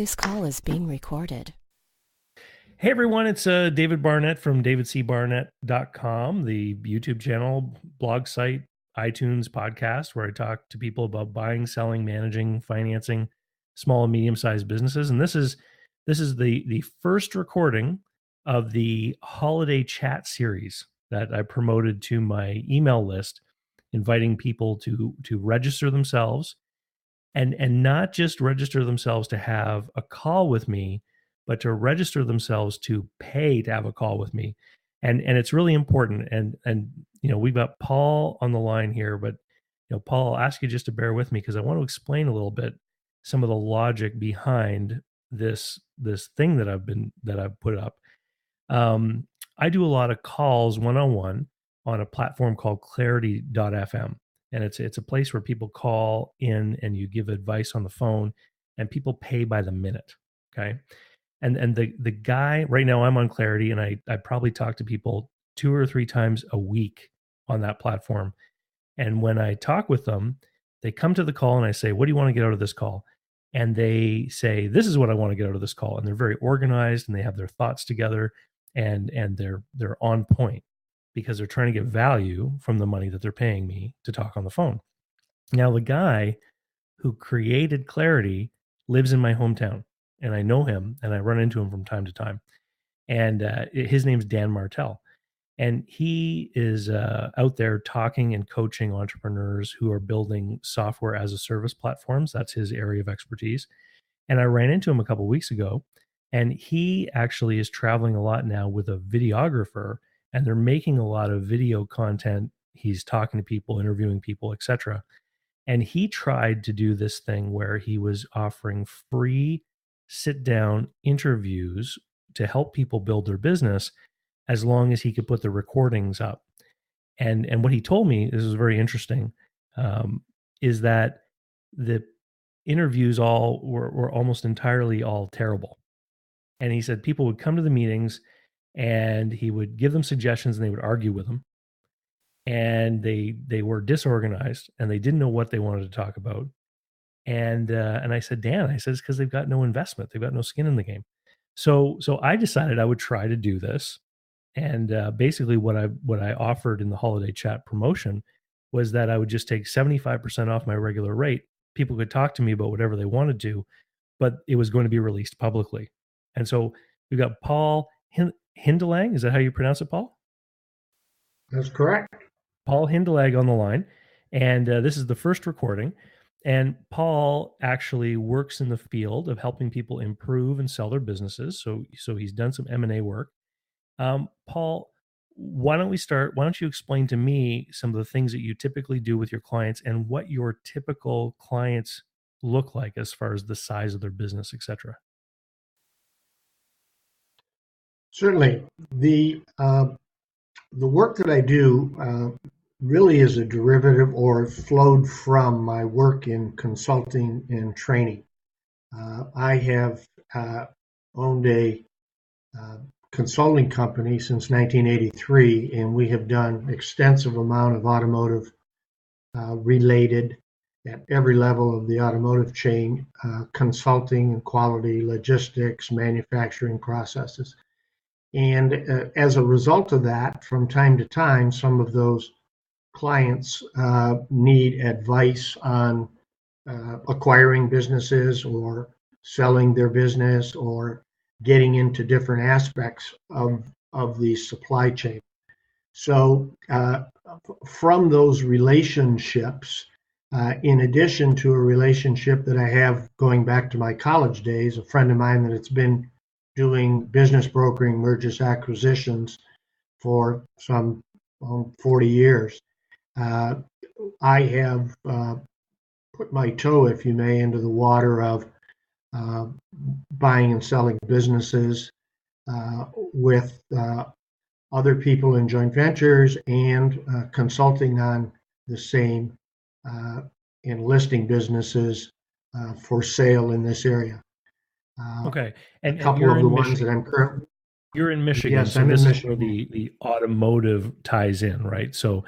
This call is being recorded. Hey everyone, it's David Barnett from davidcbarnett.com, the YouTube channel, blog site, iTunes podcast, where I talk to people about buying, selling, managing, financing small and medium-sized businesses. And this is the first recording of the holiday chat series that I promoted to my email list, inviting people to register themselves and not just register themselves to have a call with me, but to register themselves to pay to have a call with me. And it's really important. And we've got Paul on the line here, but Paul, I'll ask you just to bear with me because I want to explain a little bit some of the logic behind this thing that I've put up. I do a lot of calls one-on-one on a platform called Clarity.fm. And it's a place where people call in and you give advice on the phone and people pay by the minute. Okay. And the guy right now, I'm on Clarity, and I probably talk to people 2 or 3 times a week on that platform. And when I talk with them, they come to the call and I say, what do you want to get out of this call? And they say, this is what I want to get out of this call. And they're very organized and they have their thoughts together and they're on point because they're trying to get value from the money that they're paying me to talk on the phone. Now, the guy who created Clarity lives in my hometown, and I know him, and I run into him from time to time. And his name's Dan Martell. And he is out there talking and coaching entrepreneurs who are building software as a service platforms. That's his area of expertise. And I ran into him a couple of weeks ago, and he actually is traveling a lot now with a videographer, and they're making a lot of video content. He's talking to people, interviewing people, etc. And he tried to do this thing where he was offering free sit-down interviews to help people build their business as long as he could put the recordings up. And what he told me, this was very interesting, is that the interviews all were almost entirely all terrible. And he said people would come to the meetings and he would give them suggestions and they would argue with them. And they were disorganized and they didn't know what they wanted to talk about. And I said, Dan, I said, it's because they've got no investment. They've got no skin in the game. So I decided I would try to do this. And basically what I offered in the holiday chat promotion was that I would just take 75% off my regular rate. People could talk to me about whatever they wanted to, but it was going to be released publicly. And so we've got Paul Hindelang. Is that how you pronounce it, Paul? That's correct. Paul Hindelang on the line. And this is the first recording. And Paul actually works in the field of helping people improve and sell their businesses. So he's done some M&A work. Paul, why don't we start? Why don't you explain to me some of the things that you typically do with your clients and what your typical clients look like as far as the size of their business, et cetera? Certainly. The work that I do really is a derivative or flowed from my work in consulting and training. I have owned a consulting company since 1983, and we have done extensive amount of automotive related at every level of the automotive chain, consulting and quality, logistics, manufacturing processes. And as a result of that, from time to time, some of those clients need advice on acquiring businesses or selling their business or getting into different aspects of the supply chain. So from those relationships, in addition to a relationship that I have going back to my college days, a friend of mine that it's been doing business brokering, mergers, acquisitions for some 40 years. I have put my toe, if you may, into the water of buying and selling businesses with other people in joint ventures and consulting on the same and listing businesses for sale in this area. Okay. And a couple you're of the in ones Michigan. that I'm currently. You're in Michigan. Yes, so I'm this in is where Michigan. the automotive ties in, right? So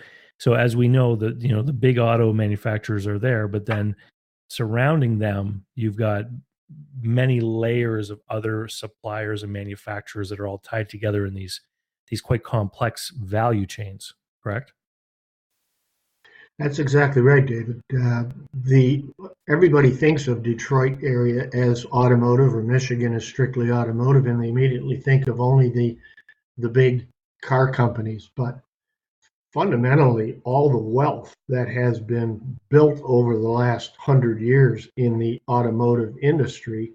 as we know that, the big auto manufacturers are there, but then surrounding them, you've got many layers of other suppliers and manufacturers that are all tied together in these quite complex value chains, correct? That's exactly right, David. The Everybody thinks of Detroit area as automotive, or Michigan as strictly automotive, and they immediately think of only the big car companies. But fundamentally, all the wealth that has been built over the last 100 years in the automotive industry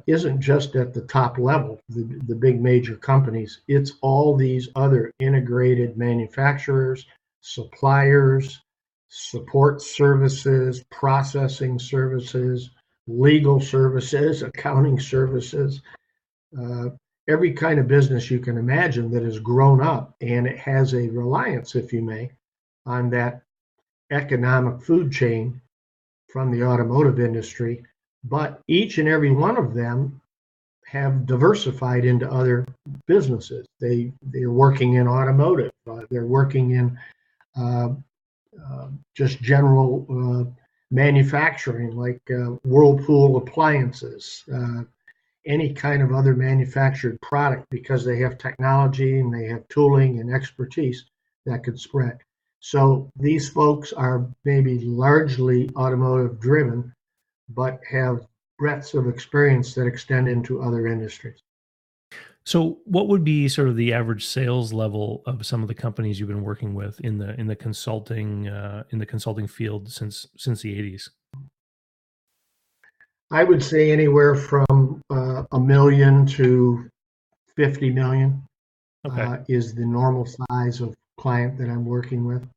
isn't just at the top level, the big major companies. It's all these other integrated manufacturers, suppliers, support services, processing services, legal services, accounting services, uh, every kind of business you can imagine that has grown up, and it has a reliance, if you may, on that economic food chain from the automotive industry. But each and every one of them have diversified into other businesses. They're working in automotive. They're working in uh, just general manufacturing, like Whirlpool appliances, any kind of other manufactured product, because they have technology and they have tooling and expertise that could spread. So these folks are maybe largely automotive driven, but have breadths of experience that extend into other industries. So, what would be sort of the average sales level of some of the companies you've been working with in the consulting field since the 80s? I would say anywhere from a million to 50 million Okay. is the normal size of client that I'm working with.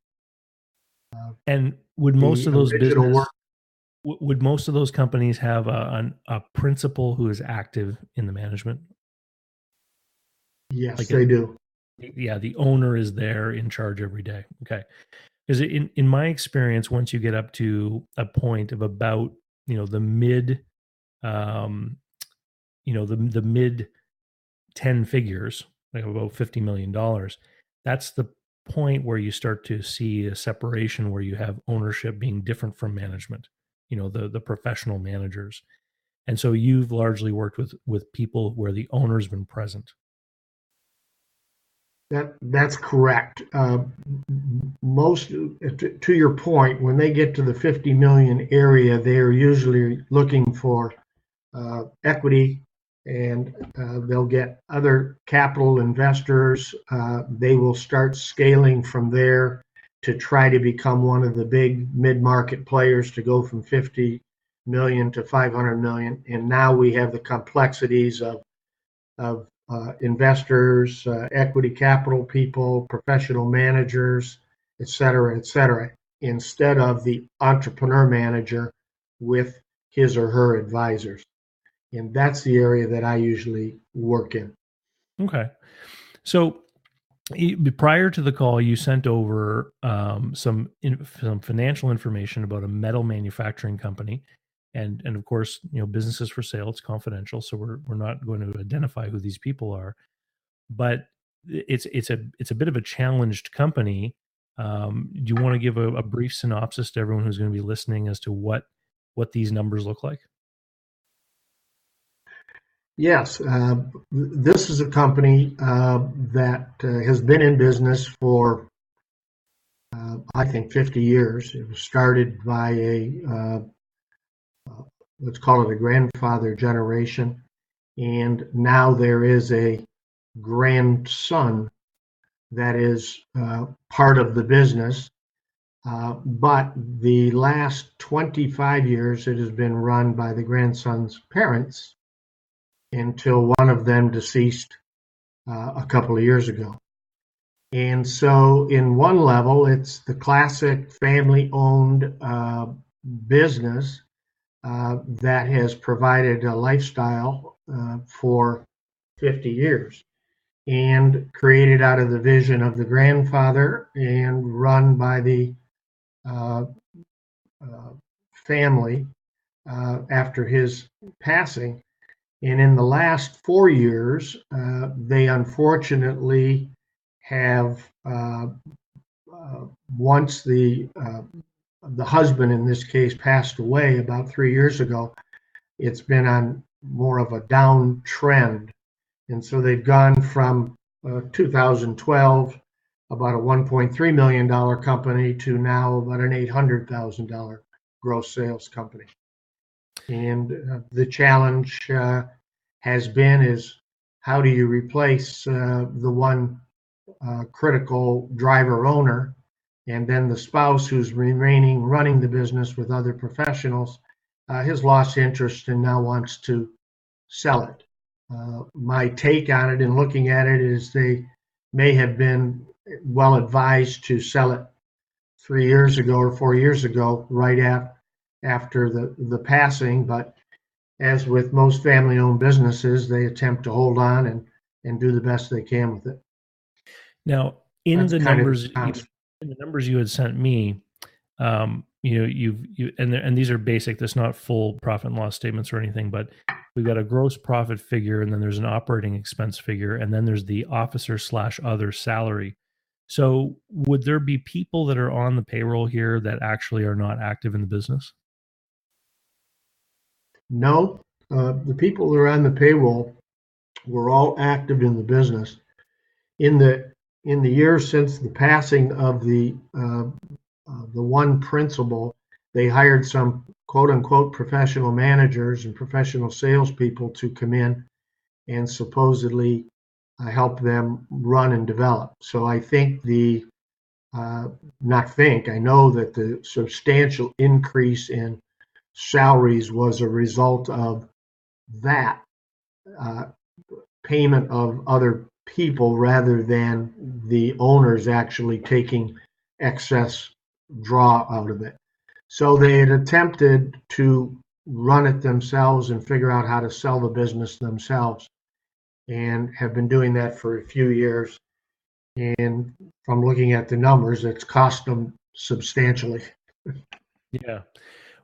And would most The of those original work, would most of those companies have a principal who is active in the management? yes, Like they do. yeah, the owner is there in charge every day. Okay. Because in my experience, once you get up to a point of about, the mid, um, the mid 10 figures, like about $50 million, that's the point where you start to see a separation where you have ownership being different from management, the professional managers. And so you've largely worked with people where the owner's been present. That's correct. Most, to your point, when they get to the 50 million area, they are usually looking for equity, and they'll get other capital investors. They will start scaling from there to try to become one of the big mid-market players, to go from 50 million to 500 million. And now we have the complexities of investors, equity capital people, professional managers, et cetera, instead of the entrepreneur manager with his or her advisors. And that's the area that I usually work in. Okay. So prior to the call, you sent over some financial information about a metal manufacturing company, and of course, business is for sale. It's confidential, so we're not going to identify who these people are. But it's a bit of a challenged company. Do you want to give a brief synopsis to everyone who's going to be listening as to what these numbers look like? Yes, this is a company that has been in business for, I think, 50 years. It was started by let's call it a grandfather generation, and now there is a grandson that is part of the business. But the last 25 years, it has been run by the grandson's parents until one of them deceased a couple of years ago. And so, in one level, it's the classic family owned business that has provided a lifestyle for 50 years, and created out of the vision of the grandfather and run by the uh, uh, family after his passing. And in the last 4 years, they unfortunately have, once the husband in this case passed away about 3 years ago, it's been on more of a downtrend. And so they've gone from 2012, about a $1.3 million company, to now about an $800,000 gross sales company. And the challenge has been is how do you replace the one critical driver owner, and then the spouse who's remaining running the business with other professionals has lost interest and now wants to sell it. My take on it and looking at it is they may have been well advised to sell it 3 years ago or 4 years ago, right after the passing. But as with most family-owned businesses, they attempt to hold on and do the best they can with it. Now, in That's the kind of numbers, in the numbers you had sent me, and these are basic. That's not full profit and loss statements or anything, but we've got a gross profit figure, and then there's an operating expense figure, and then there's the officer/other salary. So, would there be people that are on the payroll here that actually are not active in the business? No, the people that are on the payroll were all active in the business. In the years since the passing of the one principal, they hired some quote unquote professional managers and professional salespeople to come in and supposedly help them run and develop. So I think I know that the substantial increase in salaries was a result of that payment of other people rather than the owners actually taking excess draw out of it. So they had attempted to run it themselves and figure out how to sell the business themselves, and have been doing that for a few years. And from looking at the numbers, it's cost them substantially. Yeah.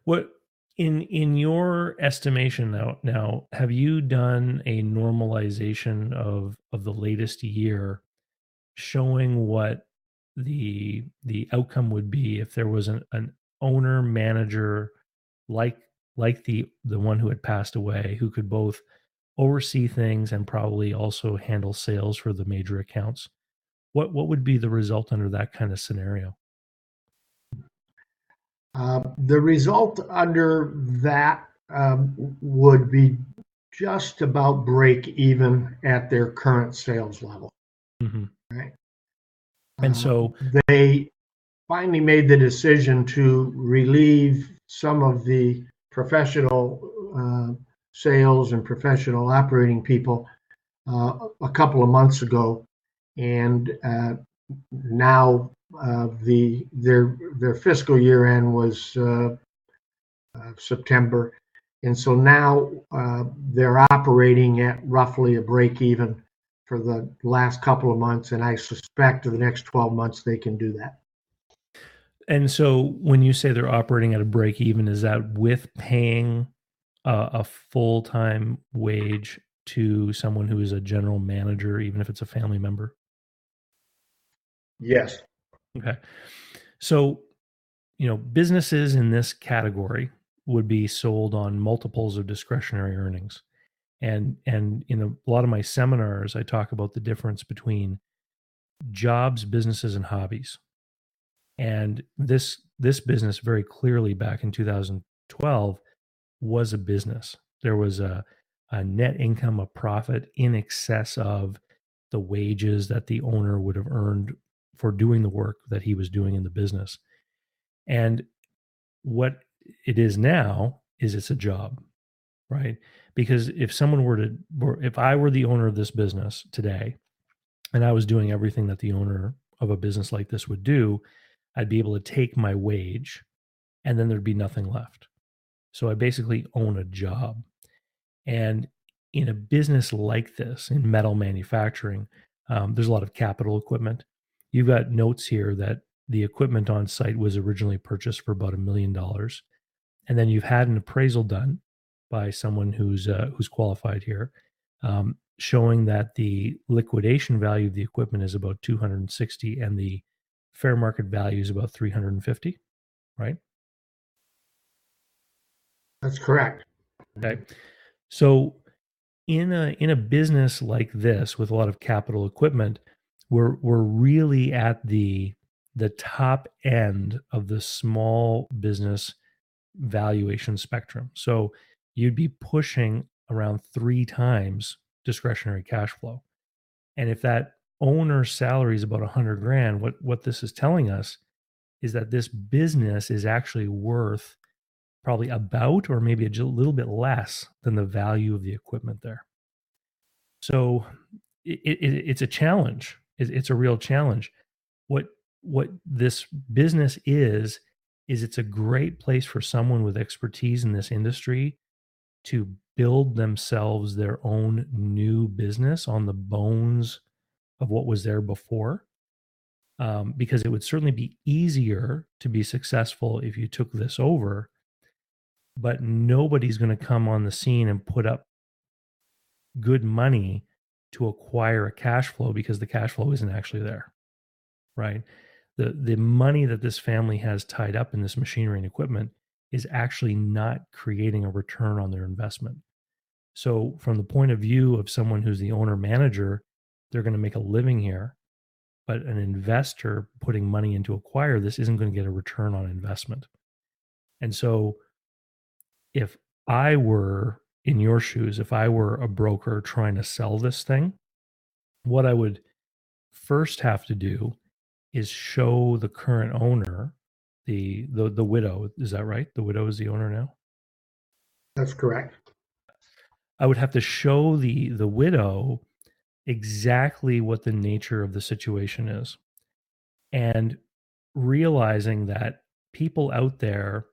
What in your estimation now, have you done a normalization of the latest year showing what the outcome would be if there was an owner manager like the one who had passed away, who could both oversee things and probably also handle sales for the major accounts? What would be the result under that kind of scenario? The result under that would be just about break even at their current sales level. Mm-hmm. Right? And so they finally made the decision to relieve some of the professional sales and professional operating people a couple of months ago, and now their fiscal year end was September, and so now they're operating at roughly a break even for the last couple of months, and I suspect in the next 12 months they can do that. And so when you say they're operating at a break even, is that with paying a full-time wage to someone who is a general manager, even if it's a family member? Yes. Okay. So, businesses in this category would be sold on multiples of discretionary earnings. And in a lot of my seminars, I talk about the difference between jobs, businesses, and hobbies. And this business very clearly back in 2012 was a business. There was a net income, a profit in excess of the wages that the owner would have earned for doing the work that he was doing in the business. And what it is now is it's a job, right? Because if I were the owner of this business today and I was doing everything that the owner of a business like this would do, I'd be able to take my wage and then there'd be nothing left. So I basically own a job. And in a business like this, in metal manufacturing, there's a lot of capital equipment. You've got notes here that the equipment on site was originally purchased for about $1 million. And then you've had an appraisal done by someone who's qualified here, showing that the liquidation value of the equipment is about 260 and the fair market value is about 350, right? That's correct. Okay. So in a business like this with a lot of capital equipment, we're really at the top end of the small business valuation spectrum. So you'd be pushing around 3 times discretionary cash flow. And if that owner's salary is about 100 grand, what this is telling us is that this business is actually worth probably about or maybe little bit less than the value of the equipment there. So it's a challenge. It's a real challenge. What this business is it's a great place for someone with expertise in this industry to build themselves their own new business on the bones of what was there before. Because it would certainly be easier to be successful if you took this over, but nobody's going to come on the scene and put up good money to acquire a cash flow because the cash flow isn't actually there, right? The money that this family has tied up in this machinery and equipment is actually not creating a return on their investment. So from the point of view of someone who's the owner manager, they're going to make a living here, but an investor putting money in to acquire this isn't going to get a return on investment. And so if I were in your shoes, if I were a broker trying to sell this thing, what I would first have to do is show the current owner, the widow. Is that right? The widow is the owner now. That's correct. I would have to show the widow exactly what the nature of the situation is, and realizing that people out there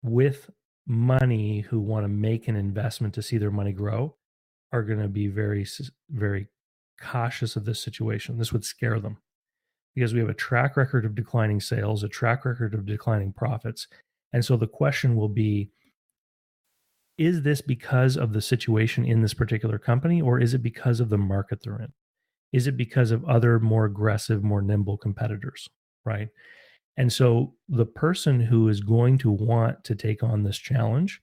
with money who want to make an investment to see their money grow are going to be very cautious of this situation. This would scare them because we have a track record of declining sales, a track record of declining profits. And so the question will be, is this because of the situation in this particular company, or is it because of the market they're in? Is it because of other more aggressive, more nimble competitors, right? And so the person who is going to want to take on this challenge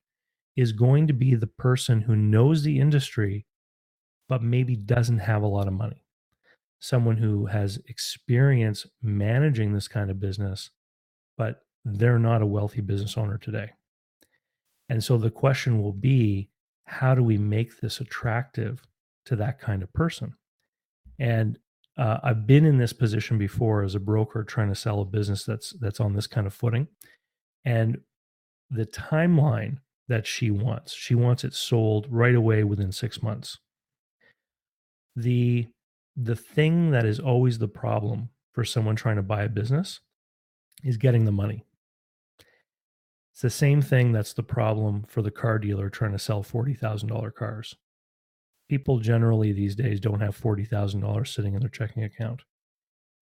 is going to be the person who knows the industry, but maybe doesn't have a lot of money. Someone who has experience managing this kind of business, but they're not a wealthy business owner today. And so the question will be, how do we make this attractive to that kind of person? And I've been in this position before as a broker trying to sell a business that's on this kind of footing. And the timeline that she wants it sold right away within 6 months. The thing that is always the problem for someone trying to buy a business is getting the money. It's the same thing that's the problem for the car dealer trying to sell $40,000 cars. People generally these days don't have $40,000 sitting in their checking account.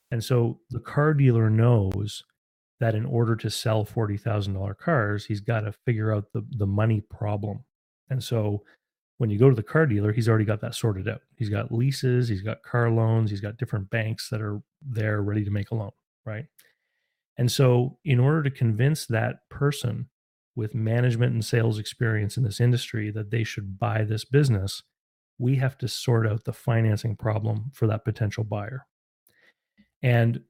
And so the car dealer knows that in order to sell $40,000 cars, he's got to figure out the money problem. And so when you go to the car dealer, he's already got that sorted out. He's got leases, he's got car loans, he's got different banks that are there ready to make a loan, right? And so in order to convince that person with management and sales experience in this industry that they should buy this business, we have to sort out the financing problem for that potential buyer. And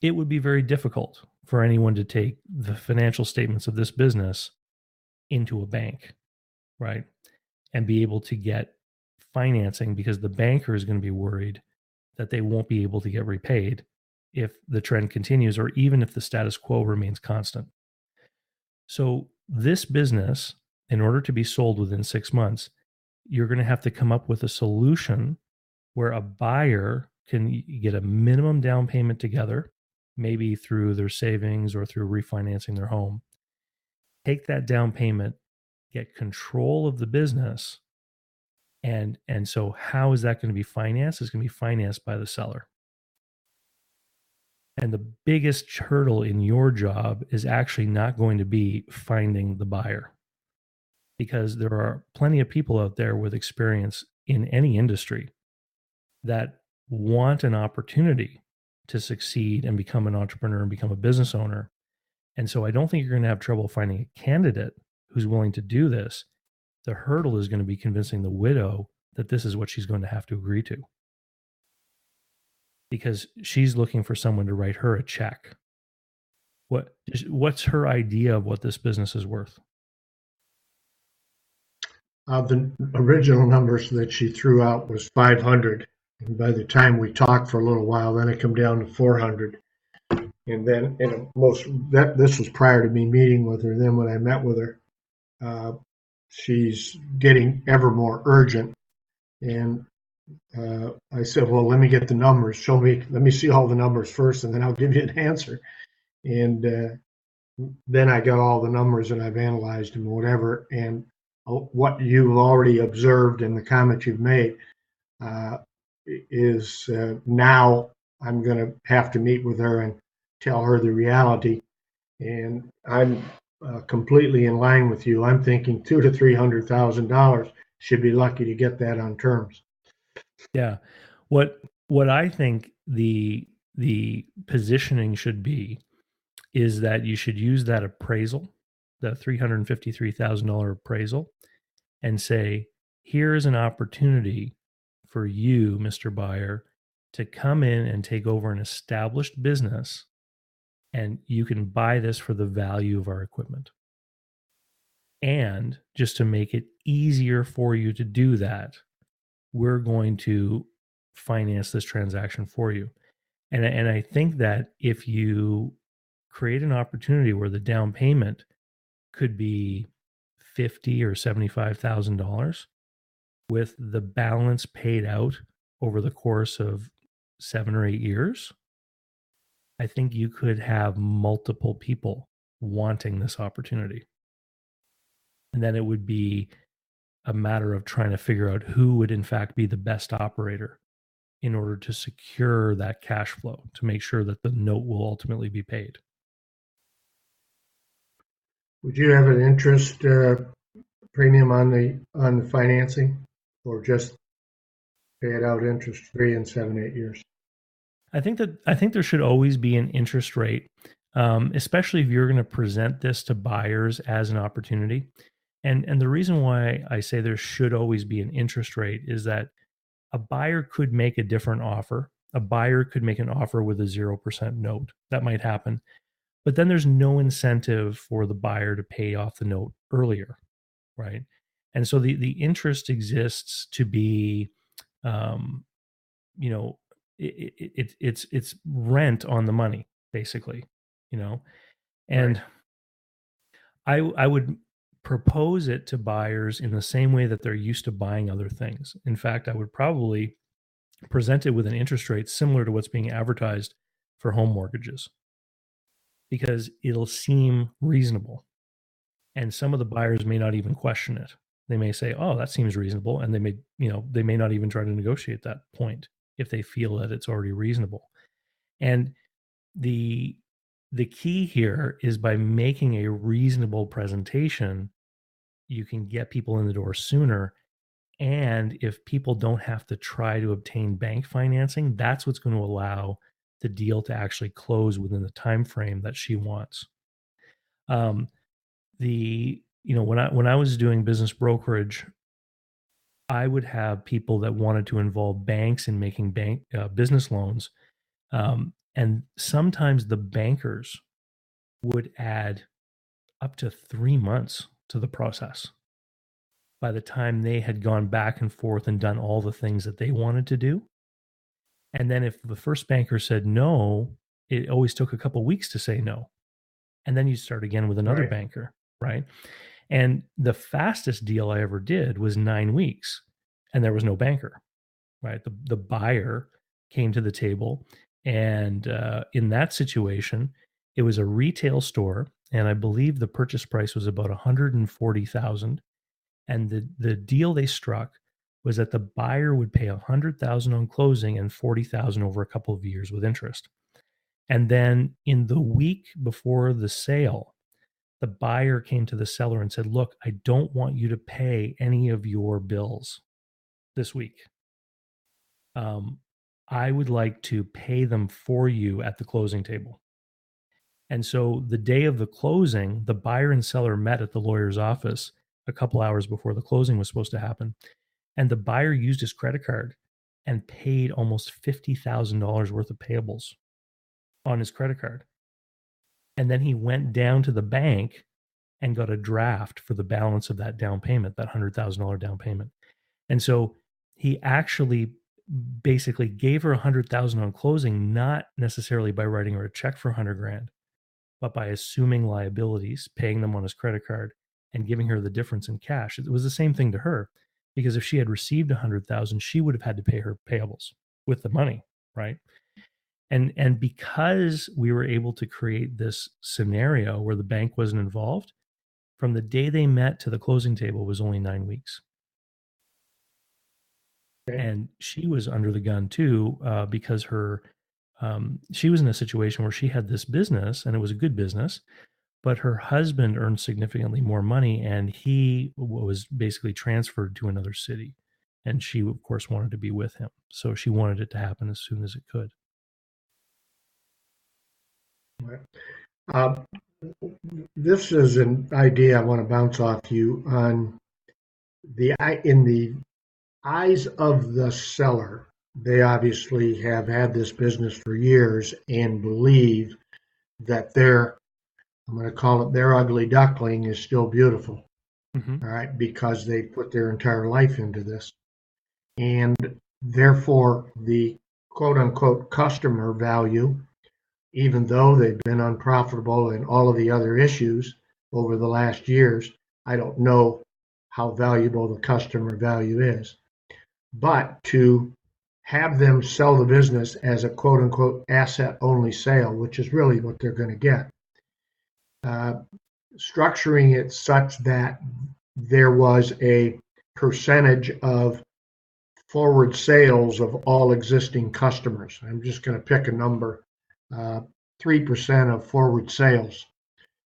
it would be very difficult for anyone to take the financial statements of this business into a bank, right? And be able to get financing, because the banker is going to be worried that they won't be able to get repaid if the trend continues, or even if the status quo remains constant. So this business, in order to be sold within 6 months, you're going to have to come up with a solution where a buyer can get a minimum down payment together, maybe through their savings or through refinancing their home. Take that down payment, get control of the business, and so how is that going to be financed? It's going to be financed by the seller. And the biggest hurdle in your job is actually not going to be finding the buyer, because there are plenty of people out there with experience in any industry that want an opportunity to succeed and become an entrepreneur and become a business owner. And so I don't think you're going to have trouble finding a candidate who's willing to do this. The hurdle is going to be convincing the widow that this is what she's going to have to agree to, because she's looking for someone to write her a check. What's her idea of what this business is worth? The original numbers that she threw out was 500. And by the time we talked for a little while, then it come down to 400. And then this was prior to me meeting with her. Then when I met with her, she's getting ever more urgent. And I said, well, let me get the numbers. Let me see all the numbers first, and then I'll give you an answer. And then I got all the numbers and I've analyzed them or whatever. And what you've already observed and the comment you've made is now I'm going to have to meet with her and tell her the reality. And I'm completely in line with you. I'm thinking $200,000 to $300,000. Should be lucky to get that on terms. Yeah. What I think the positioning should be is that you should use that appraisal, the $353,000 appraisal, and say, here is an opportunity for you, Mr. Buyer, to come in and take over an established business, and you can buy this for the value of our equipment. And just to make it easier for you to do that, we're going to finance this transaction for you. And I think that if you create an opportunity where the down payment could be $50,000 or $75,000 with the balance paid out over the course of 7 or 8 years, I think you could have multiple people wanting this opportunity. And then it would be a matter of trying to figure out who would in fact be the best operator in order to secure that cash flow to make sure that the note will ultimately be paid. Would you have an interest premium on the financing, or just pay it out interest free in 7, 8 years? I think there should always be an interest rate, especially if you're going to present this to buyers as an opportunity. And the reason why I say there should always be an interest rate is that a buyer could make a different offer. A buyer could make an offer with a 0% note. That might happen. But then there's no incentive for the buyer to pay off the note earlier, right? And so the interest exists to be, it's rent on the money, basically, and right. I would propose it to buyers in the same way that they're used to buying other things. In fact, I would probably present it with an interest rate similar to what's being advertised for home mortgages, because it'll seem reasonable. And some of the buyers may not even question it. They may say, oh, that seems reasonable. And they may not even try to negotiate that point if they feel that it's already reasonable. And the key here is, by making a reasonable presentation, you can get people in the door sooner. And if people don't have to try to obtain bank financing, that's what's going to allow the deal to actually close within the time frame that she wants. When I was doing business brokerage, I would have people that wanted to involve banks in making business loans, and sometimes the bankers would add up to 3 months to the process by the time they had gone back and forth and done all the things that they wanted to do. And then if the first banker said no, it always took a couple of weeks to say no. And then you start again with another banker, right? And the fastest deal I ever did was 9 weeks, and there was no banker, right? The buyer came to the table, and in that situation, it was a retail store, and I believe the purchase price was about $140,000. And the deal they struck was that the buyer would pay $100,000 on closing and $40,000 over a couple of years with interest. And then in the week before the sale, the buyer came to the seller and said, look, I don't want you to pay any of your bills this week. I would like to pay them for you at the closing table. And so the day of the closing, the buyer and seller met at the lawyer's office a couple hours before the closing was supposed to happen. And the buyer used his credit card and paid almost $50,000 worth of payables on his credit card. And then he went down to the bank and got a draft for the balance of that down payment, that $100,000 down payment. And so he actually basically gave her $100,000 on closing, not necessarily by writing her a check for $100,000, but by assuming liabilities, paying them on his credit card, and giving her the difference in cash. It was the same thing to her, because if she had received $100,000, she would have had to pay her payables with the money, right? And because we were able to create this scenario where the bank wasn't involved, from the day they met to the closing table was only 9 weeks. Okay. And she was under the gun too, because she was in a situation where she had this business and it was a good business, but her husband earned significantly more money and he was basically transferred to another city. And she, of course, wanted to be with him. So she wanted it to happen as soon as it could. This is an idea I want to bounce off you on. In the eyes of the seller, they obviously have had this business for years and believe that I'm going to call it their ugly duckling is still beautiful. Mm-hmm. All right, because they put their entire life into this. And therefore, the quote unquote customer value, even though they've been unprofitable and all of the other issues over the last years, I don't know how valuable the customer value is. But to have them sell the business as a quote unquote asset only sale, which is really what they're going to get, structuring it such that there was a percentage of forward sales of all existing customers. I'm just going to pick a number, 3% of forward sales.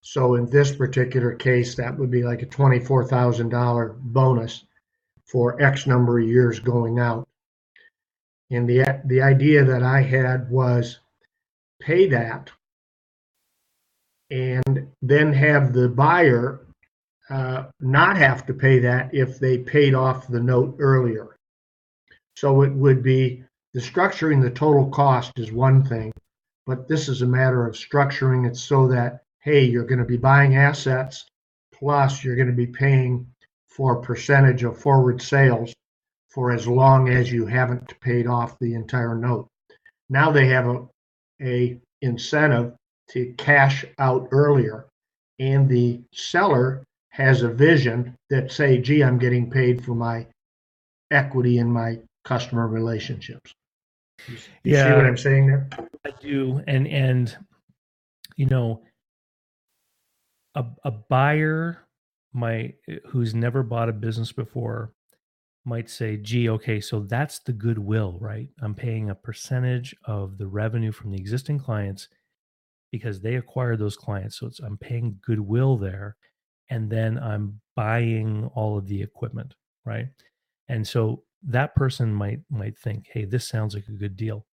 So in this particular case, that would be like a $24,000 bonus for X number of years going out. And the idea that I had was pay that and then have the buyer not have to pay that if they paid off the note earlier. So it would be the structuring the total cost is one thing, but this is a matter of structuring it so that, hey, you're going to be buying assets, plus you're going to be paying for a percentage of forward sales for as long as you haven't paid off the entire note. Now they have a incentive to cash out earlier, and the seller has a vision that say, gee, I'm getting paid for my equity in my customer relationships. You see what I'm saying there? I do. And you know, a buyer who's never bought a business before might say, gee, okay, so that's the goodwill, right? I'm paying a percentage of the revenue from the existing clients because they acquired those clients. So I'm paying goodwill there. And then I'm buying all of the equipment, right? And so that person might think, hey, this sounds like a good deal.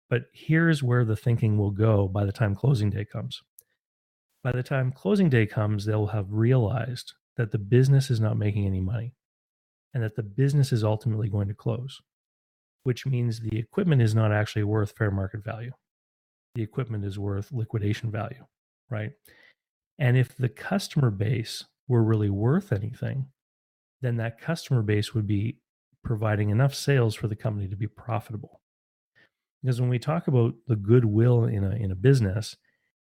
But here's where the thinking will go by the time closing day comes. By the time closing day comes, they'll have realized that the business is not making any money and that the business is ultimately going to close, which means the equipment is not actually worth fair market value. The equipment is worth liquidation value, right? And if the customer base were really worth anything, then that customer base would be providing enough sales for the company to be profitable. Because when we talk about the goodwill in a business,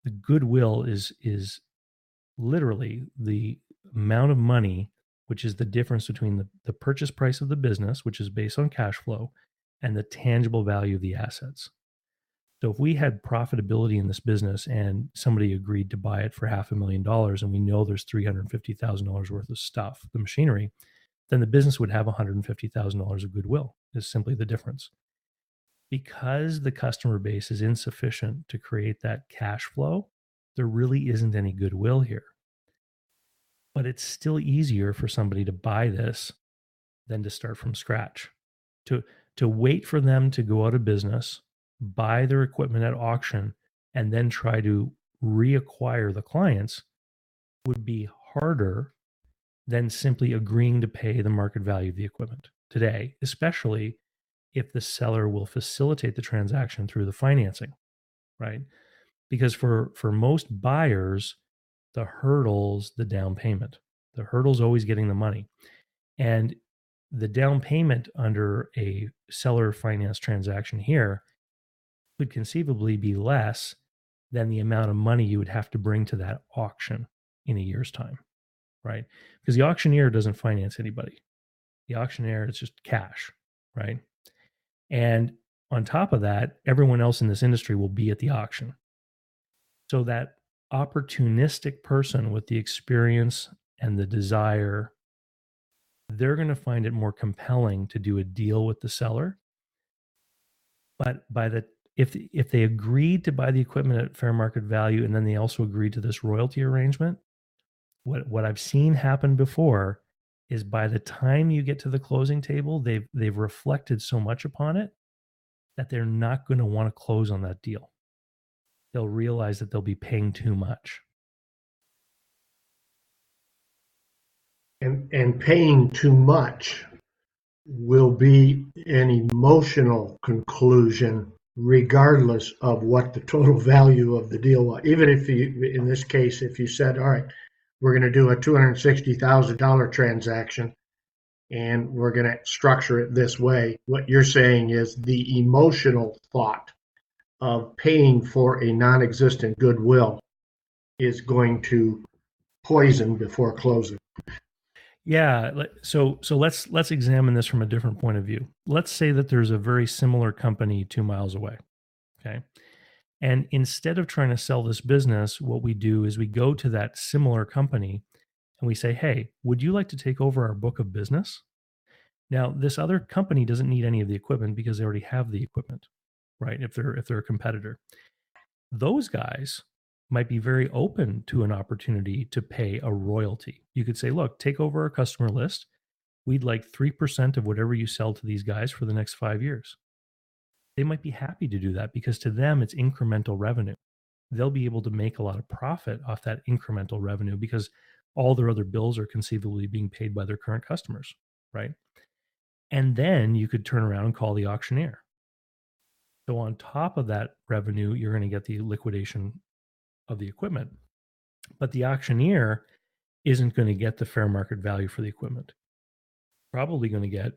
the goodwill is literally the amount of money, which is the difference between the purchase price of the business, which is based on cash flow, and the tangible value of the assets. So if we had profitability in this business and somebody agreed to buy it for $500,000 and we know there's $350,000 worth of stuff, the machinery, then the business would have $150,000 of goodwill is simply the difference. Because the customer base is insufficient to create that cash flow, there really isn't any goodwill here. But it's still easier for somebody to buy this than to start from scratch. To wait for them to go out of business, buy their equipment at auction, and then try to reacquire the clients would be harder than simply agreeing to pay the market value of the equipment today, especially if the seller will facilitate the transaction through the financing, right? Because for most buyers, the hurdle's the down payment. The hurdle's always getting the money. And the down payment under a seller finance transaction here could conceivably be less than the amount of money you would have to bring to that auction in a year's time, right? Because the auctioneer doesn't finance anybody. The auctioneer is just cash, right? And on top of that, everyone else in this industry will be at the auction. So that opportunistic person with the experience and the desire, they're going to find it more compelling to do a deal with the seller. But if they agreed to buy the equipment at fair market value and then they also agreed to this royalty arrangement, what I've seen happen before is by the time you get to the closing table, they've reflected so much upon it that they're not going to want to close on that deal. They'll realize that they'll be paying too much. And paying too much will be an emotional conclusion regardless of what the total value of the deal was. Even if you, in this case, if you said, all right, we're going to do a $260,000 transaction and we're going to structure it this way, what you're saying is the emotional thought of paying for a non-existent goodwill is going to poison before closing. Yeah. So let's examine this from a different point of view. Let's say that there's a very similar company 2 miles away. Okay. And instead of trying to sell this business, what we do is we go to that similar company and we say, hey, would you like to take over our book of business? Now, this other company doesn't need any of the equipment because they already have the equipment, right? If they're a competitor. Those guys might be very open to an opportunity to pay a royalty. You could say, look, take over our customer list. We'd like 3% of whatever you sell to these guys for the next 5 years. They might be happy to do that because to them, it's incremental revenue. They'll be able to make a lot of profit off that incremental revenue because all their other bills are conceivably being paid by their current customers, right? And then you could turn around and call the auctioneer. So on top of that revenue, you're going to get the liquidation of the equipment. But the auctioneer isn't going to get the fair market value for the equipment. Probably going to get,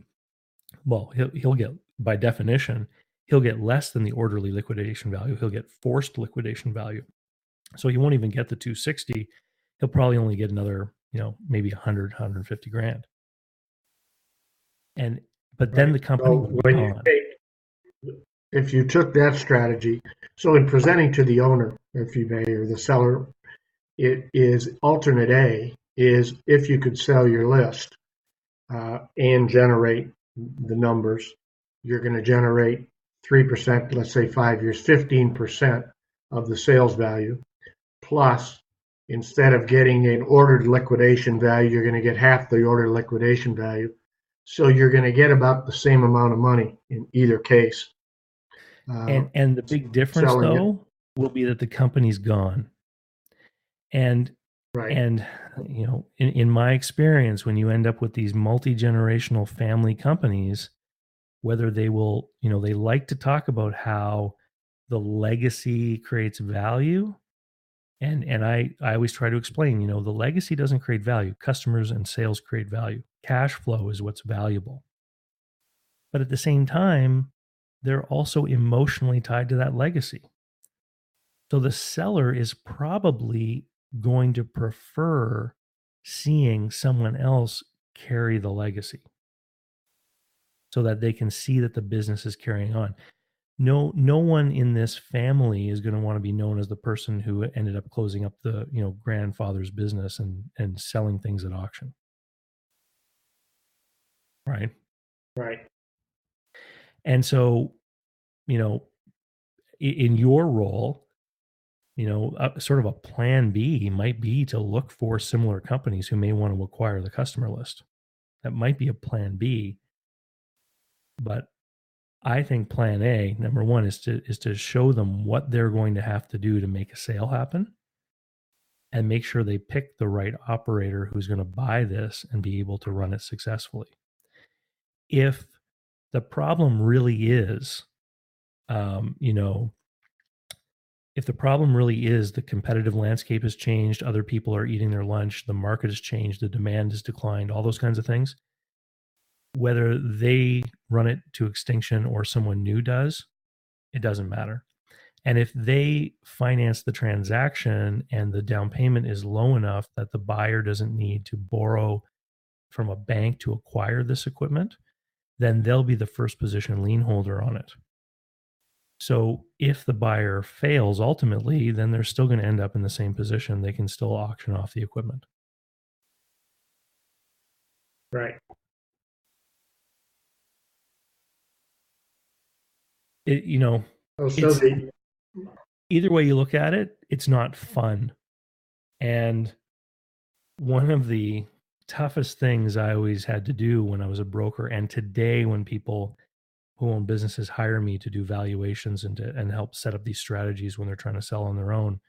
well, he'll get, by definition, he'll get less than the orderly liquidation value. He'll get forced liquidation value. So he won't even get the 260. He'll probably only get another, maybe 100, 150 grand. But then the company will be gone. If you took that strategy, so in presenting to the owner, if you may, or the seller, it is alternate A is if you could sell your list and generate the numbers, you're going to generate 3%, let's say 5 years, 15% of the sales value. Plus, instead of getting an ordered liquidation value, you're going to get half the ordered liquidation value. So you're going to get about the same amount of money in either case. And the big difference, though, will be that the company's gone. And in my experience, when you end up with these multi-generational family companies, whether they will, they like to talk about how the legacy creates value. And I always try to explain, the legacy doesn't create value. Customers and sales create value. Cash flow is what's valuable. But at the same time, they're also emotionally tied to that legacy. So the seller is probably going to prefer seeing someone else carry the legacy so that they can see that the business is carrying on. No one in this family is going to want to be known as the person who ended up closing up the, grandfather's business and selling things at auction. Right. Right. And so, in your role, sort of a plan B might be to look for similar companies who may want to acquire the customer list. That might be a plan B. But I think plan A, number one, is to show them what they're going to have to do to make a sale happen. and make sure they pick the right operator who's going to buy this and be able to run it successfully. If the problem really is, you know, if the problem really is the competitive landscape has changed, other people are eating their lunch, the market has changed, the demand has declined, all those kinds of things, whether they run it to extinction or someone new does, it doesn't matter. And if they finance the transaction and the down payment is low enough that the buyer doesn't need to borrow from a bank to acquire this equipment, then they'll be the first position lien holder on it. So if the buyer fails ultimately, then they're still going to end up in the same position. They can still auction off the equipment. Right. You know, So either way you look at it, it's not fun. And one of the toughest things I always had to do when I was a broker, and today when people who own businesses hire me to do valuations and help set up these strategies when they're trying to sell on their own,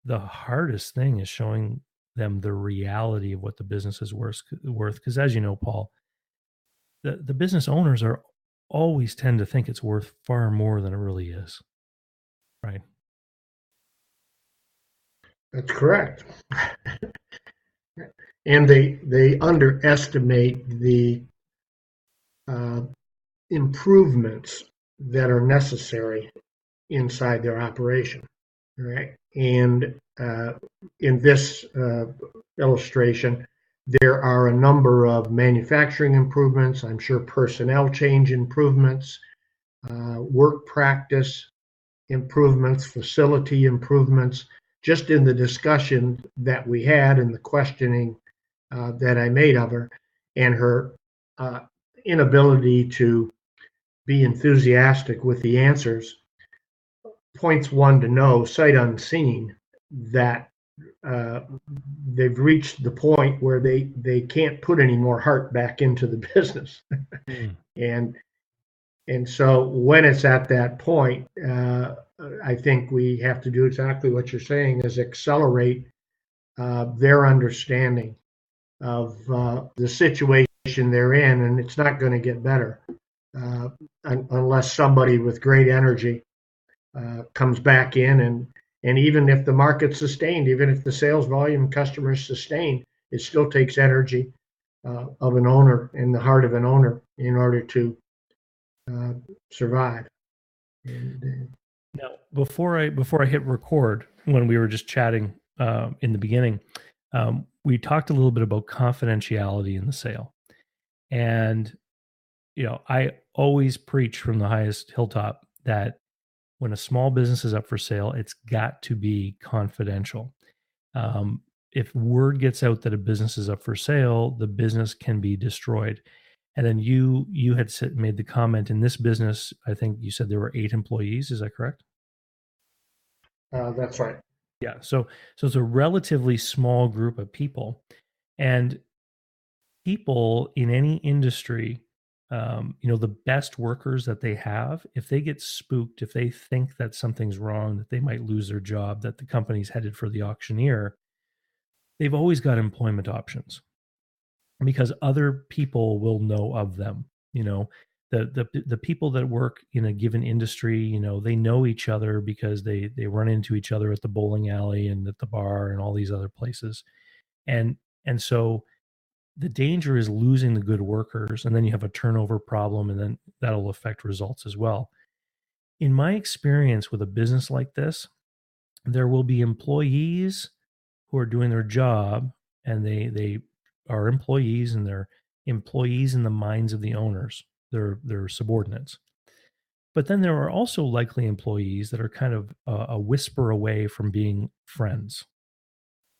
the hardest thing is showing them the reality of what the business is worth. Because as you know, Paul, the business owners are always tend to think it's worth far more than it really is, right? that's correct. And they underestimate the improvements that are necessary inside their operation, right? And in this illustration, there are a number of manufacturing improvements, I'm sure personnel change improvements, work practice improvements, facility improvements. Just in the discussion that we had and the questioning that I made of her, and her inability to be enthusiastic with the answers, points one to know, sight unseen, that they've reached the point where they can't put any more heart back into the business. And so when it's at that point, I think we have to do exactly what you're saying, is accelerate their understanding of the situation they're in, and it's not going to get better unless somebody with great energy comes back in, and even if the market's sustained, even if the sales volume customers sustained, it still takes energy of an owner, in the heart of an owner, in order to survive. Now, before I hit record, when we were just chatting in the beginning, we talked a little bit about confidentiality in the sale, and I always preach from the highest hilltop that when a small business is up for sale, it's got to be confidential. If word gets out that a business is up for sale, the business can be destroyed. And then you had made the comment, in this business, I think you said there were 8 employees. Is that correct? That's right. Yeah. So it's a relatively small group of people, and people in any industry, the best workers that they have, if they get spooked, if they think that something's wrong, that they might lose their job, that the company's headed for the auctioneer, they've always got employment options because other people will know of them. The people that work in a given industry, they know each other because they run into each other at the bowling alley and at the bar and all these other places. And so the danger is losing the good workers, and then you have a turnover problem, and then that'll affect results as well. In my experience with a business like this, there will be employees who are doing their job, and they are employees, and they're employees in the minds of the owners. They're subordinates. But then there are also likely employees that are kind of a whisper away from being friends,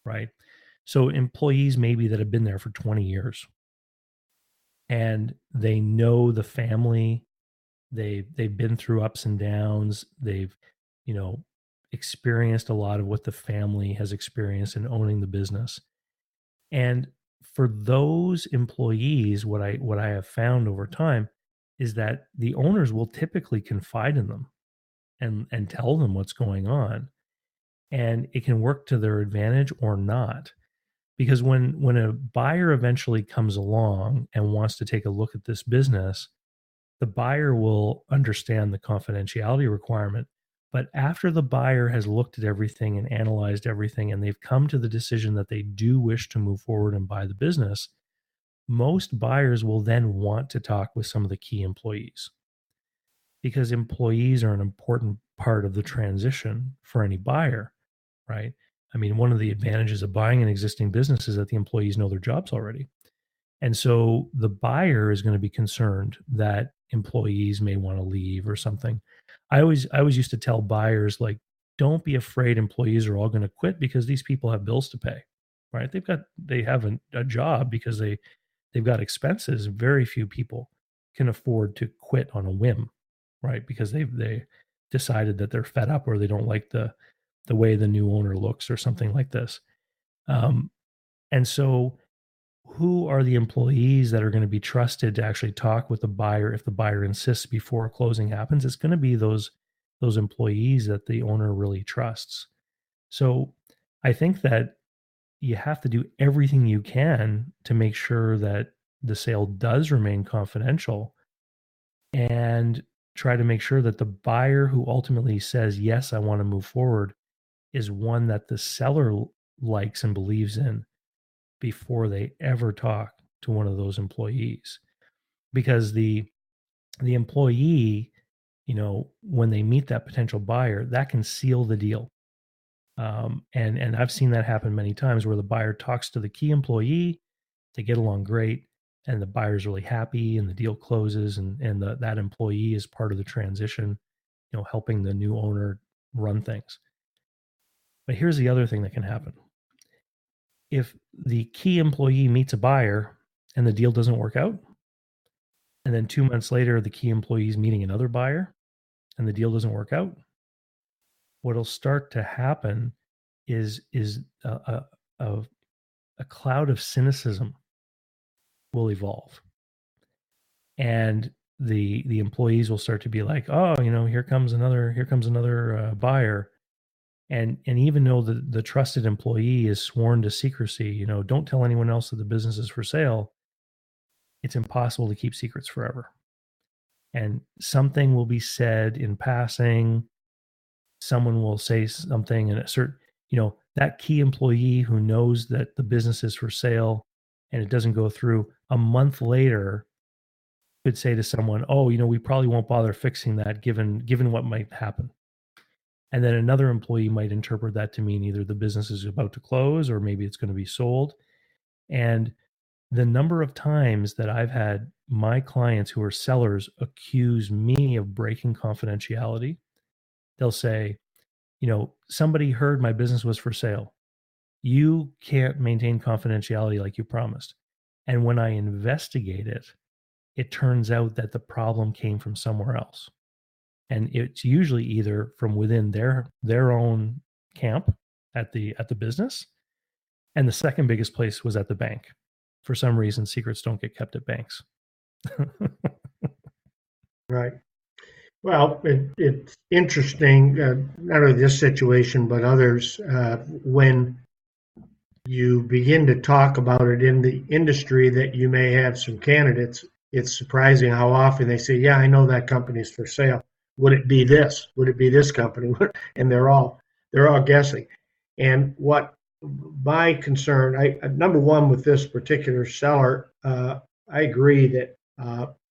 right? So employees maybe that have been there for 20 years, and they know the family. They've been through ups and downs. They've, experienced a lot of what the family has experienced in owning the business. And for those employees, what I have found over time is that the owners will typically confide in them and tell them what's going on. and it can work to their advantage or not. Because when a buyer eventually comes along and wants to take a look at this business, the buyer will understand the confidentiality requirement. But after the buyer has looked at everything and analyzed everything, and they've come to the decision that they do wish to move forward and buy the business, most buyers will then want to talk with some of the key employees, because employees are an important part of the transition for any buyer, right? I mean, one of the advantages of buying an existing business is that the employees know their jobs already. And so the buyer is going to be concerned that employees may want to leave or something. I always used to tell buyers, like, don't be afraid employees are all going to quit, because these people have bills to pay, right? They have a job because they've got expenses. Very few people can afford to quit on a whim, right? Because they decided that they're fed up, or they don't like the way the new owner looks or something like this. Um, and so who are the employees that are going to be trusted to actually talk with the buyer if the buyer insists before closing happens? It's going to be those employees that the owner really trusts. So I think that you have to do everything you can to make sure that the sale does remain confidential, and try to make sure that the buyer who ultimately says, yes, I want to move forward, is one that the seller likes and believes in before they ever talk to one of those employees. Because the employee, when they meet that potential buyer, that can seal the deal. And I've seen that happen many times, where the buyer talks to the key employee, they get along great, and the buyer's really happy, and the deal closes, and that employee is part of the transition, helping the new owner run things. But here's the other thing that can happen. If the key employee meets a buyer and the deal doesn't work out, and then 2 months later the key employee is meeting another buyer and the deal doesn't work out, what'll start to happen is a cloud of cynicism will evolve, and the employees will start to be like, oh, here comes another buyer. And even though the trusted employee is sworn to secrecy, don't tell anyone else that the business is for sale, it's impossible to keep secrets forever. And something will be said in passing. Someone will say something, and that key employee who knows that the business is for sale and it doesn't go through, a month later could say to someone, oh, we probably won't bother fixing that given what might happen. And then another employee might interpret that to mean either the business is about to close, or maybe it's going to be sold. And the number of times that I've had my clients who are sellers accuse me of breaking confidentiality, they'll say, somebody heard my business was for sale. You can't maintain confidentiality like you promised. And when I investigate it, it turns out that the problem came from somewhere else. And it's usually either from within their own camp at the business, and the second biggest place was at the bank. For some reason, secrets don't get kept at banks. Right. Well, it's interesting, not only this situation, but others, when you begin to talk about it in the industry that you may have some candidates, it's surprising how often they say, yeah, I know that company's for sale. Would it be this? Would it be this company? And they're all guessing. And what my concern, number one, with this particular seller, I agree that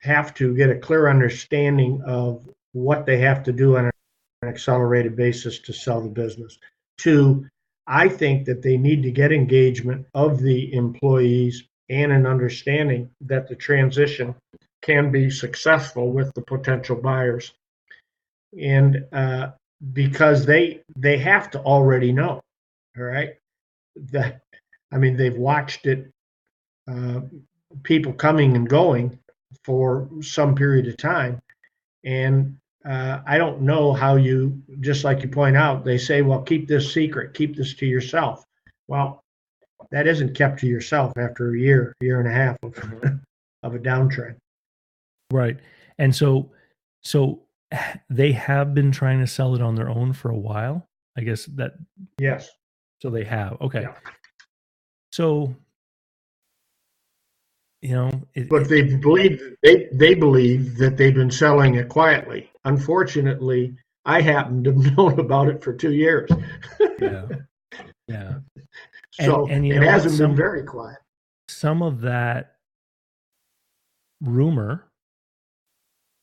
have to get a clear understanding of what they have to do on an accelerated basis to sell the business. Two, I think that they need to get engagement of the employees and an understanding that the transition can be successful with the potential buyers. And because they have to already know, all right, that, I mean, they've watched it, people coming and going for some period of time. And I don't know how you, just like you point out, they say, well, keep this secret, keep this to yourself. Well, that isn't kept to yourself after a year and a half of a downtrend. Right. And so they have been trying to sell it on their own for a while. I guess that, Yes. so they have. Okay. Yeah. So, But they believe that they've been selling it quietly. Unfortunately, I happen to have known about it for 2 years. yeah, yeah. So And you it know what? hasn't been very quiet. Some of that rumor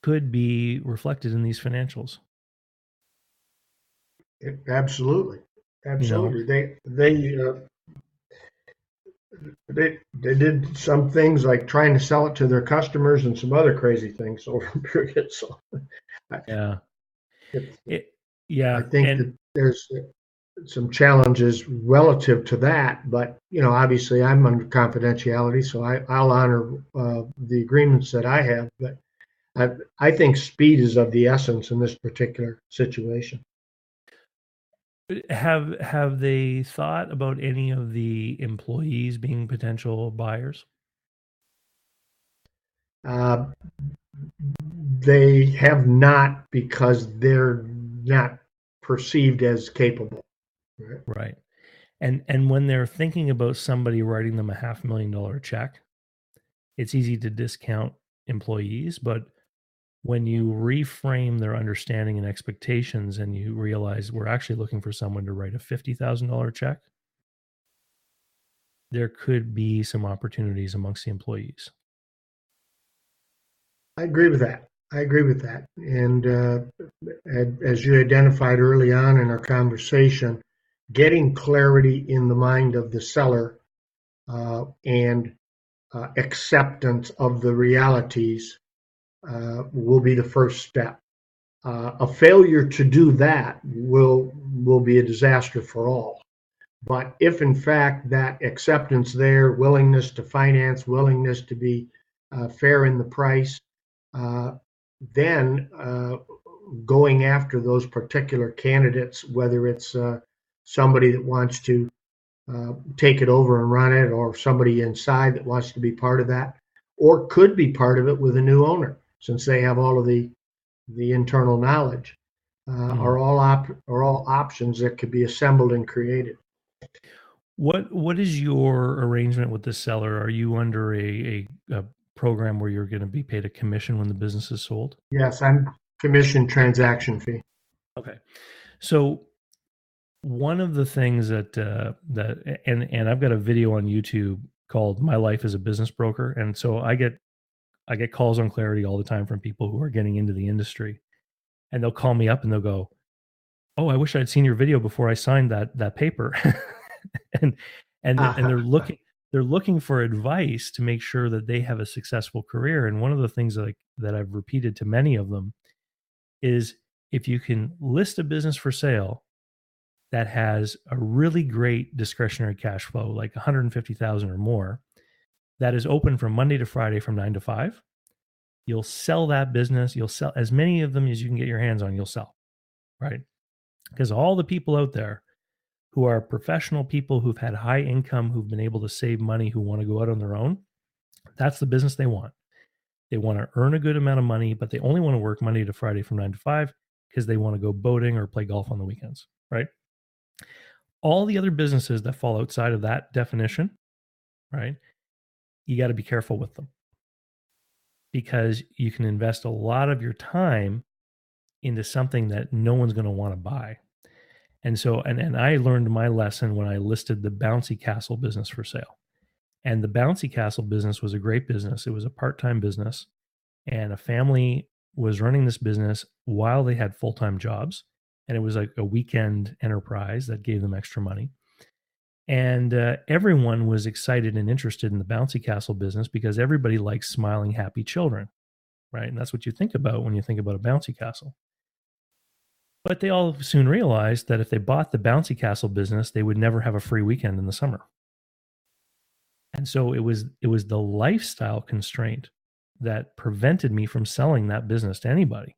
could be reflected in these financials. Absolutely. You know, Absolutely. They did some things like trying to sell it to their customers and some other crazy things over a period. So yeah, it, I yeah, think and that there's some challenges relative to that, but obviously I'm under confidentiality, so I'll honor the agreements that I have. But I think speed is of the essence in this particular situation. have they thought about any of the employees being potential buyers? Uh, they have not because they're not perceived as capable. Right? Right. And when they're thinking about somebody writing them a $500,000 check, it's easy to discount employees, but when you reframe their understanding and expectations and you realize we're actually looking for someone to write a $50,000 check, there could be some opportunities amongst the employees. I agree with that. I agree with that. And as you identified early on in our conversation, getting clarity in the mind of the seller and acceptance of the realities will be the first step. A failure to do that will be a disaster for all. But if in fact that acceptance there, willingness to finance, willingness to be fair in the price, uh, then going after those particular candidates, whether it's somebody that wants to take it over and run it, or somebody inside that wants to be part of that, or could be part of it with a new owner, since they have all of the internal knowledge, are all options that could be assembled and created. What is your arrangement with the seller? Are you under a program where you're going to be paid a commission when the business is sold? Yes, I'm commission transaction fee. Okay. So one of the things and I've got a video on YouTube called "My Life as a Business Broker," and so I get calls on Clarity all the time from people who are getting into the industry, and they'll call me up and they'll go, "Oh, I wish I'd seen your video before I signed that paper," and and they're looking for advice to make sure that they have a successful career. And one of the things that I've repeated to many of them is if you can list a business for sale that has a really great discretionary cash flow, like 150,000 or more, that is open from Monday to Friday from 9 to 5, you'll sell that business. You'll sell as many of them as you can get your hands on, you'll sell, right? Because all the people out there who are professional people who've had high income, who've been able to save money, who want to go out on their own, that's the business they want. They want to earn a good amount of money, but they only want to work Monday to Friday from 9 to 5 because they want to go boating or play golf on the weekends, right? All the other businesses that fall outside of that definition, right? You got to be careful with them because you can invest a lot of your time into something that no one's going to want to buy. And so, and I learned my lesson when I listed the Bouncy Castle business for sale. And the Bouncy Castle business was a great business. It was a part-time business, and a family was running this business while they had full-time jobs. And it was like a weekend enterprise that gave them extra money. And everyone was excited and interested in the Bouncy Castle business because everybody likes smiling, happy children, right? And that's what you think about when you think about a Bouncy Castle. But they all soon realized that if they bought the Bouncy Castle business, they would never have a free weekend in the summer. And so it was the lifestyle constraint that prevented me from selling that business to anybody.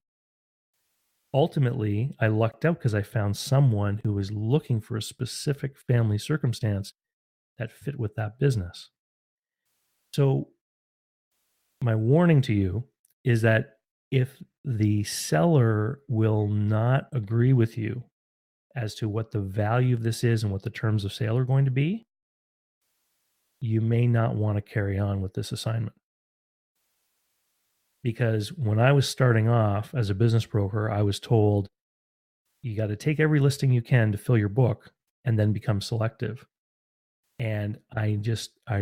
Ultimately, I lucked out because I found someone who was looking for a specific family circumstance that fit with that business. So my warning to you is that if the seller will not agree with you as to what the value of this is and what the terms of sale are going to be, you may not want to carry on with this assignment. Because when I was starting off as a business broker, I was told you got to take every listing you can to fill your book and then become selective. And I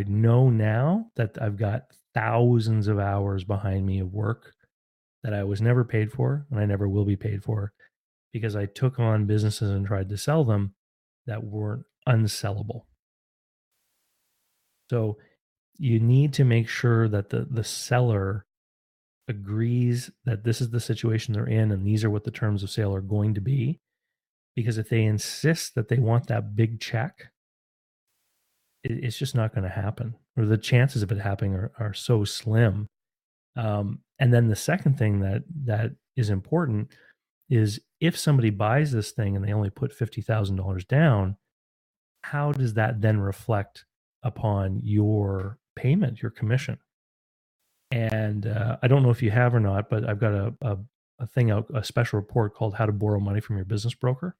know now that I've got thousands of hours behind me of work that I was never paid for and I never will be paid for, because I took on businesses and tried to sell them that weren't unsellable. So you need to make sure that the seller agrees that this is the situation they're in and these are what the terms of sale are going to be. Because if they insist that they want that big check, it's just not going to happen, or the chances of it happening are so slim. And then the second thing that is important is if somebody buys this thing and they only put $50,000 down, how does that then reflect upon your payment, your commission? And I don't know if you have or not, but I've got a thing out, a special report called How to Borrow Money from Your Business Broker,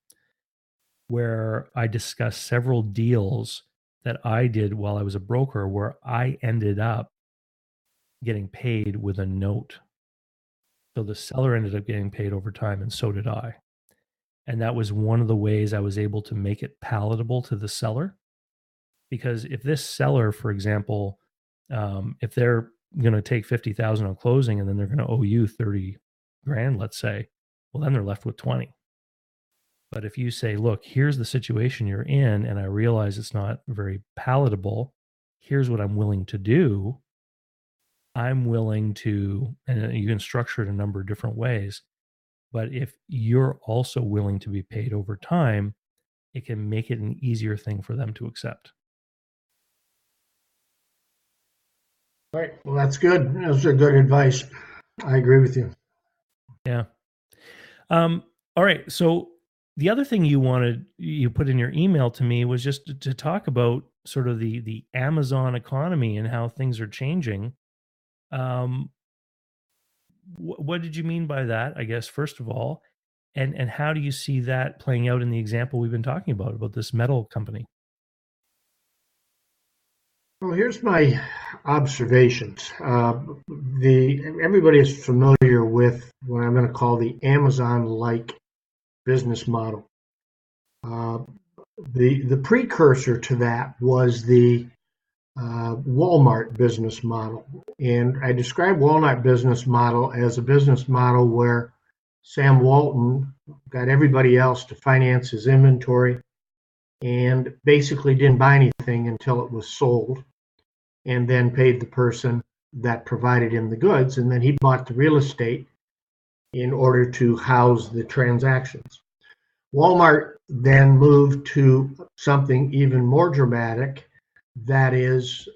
where I discuss several deals that I did while I was a broker where I ended up getting paid with a note. So the seller ended up getting paid over time, and so did I. And that was one of the ways I was able to make it palatable to the seller. Because if this seller, for example, if they're going to take 50,000 on closing and then they're going to owe you 30 grand, let's say, well, then they're left with 20. But if you say, look, here's the situation you're in, and I realize it's not very palatable, here's what I'm willing to do. I'm willing to, and you can structure it a number of different ways. But if you're also willing to be paid over time, it can make it an easier thing for them to accept. All right. Well, that's good. Those are good advice. I agree with you. Yeah. All right. So the other thing you put in your email to me was just to talk about sort of the Amazon economy and how things are changing. What did you mean by that, I guess, first of all? And how do you see that playing out in the example we've been talking about this metal company? Well, here's my observations. Everybody is familiar with what I'm going to call the Amazon-like business model. The precursor to that was the Walmart business model. And I describe Walmart business model as a business model where Sam Walton got everybody else to finance his inventory and basically didn't buy anything until it was sold, and then paid the person that provided him the goods, and then he bought the real estate in order to house the transactions. Walmart then moved to something even more dramatic, that is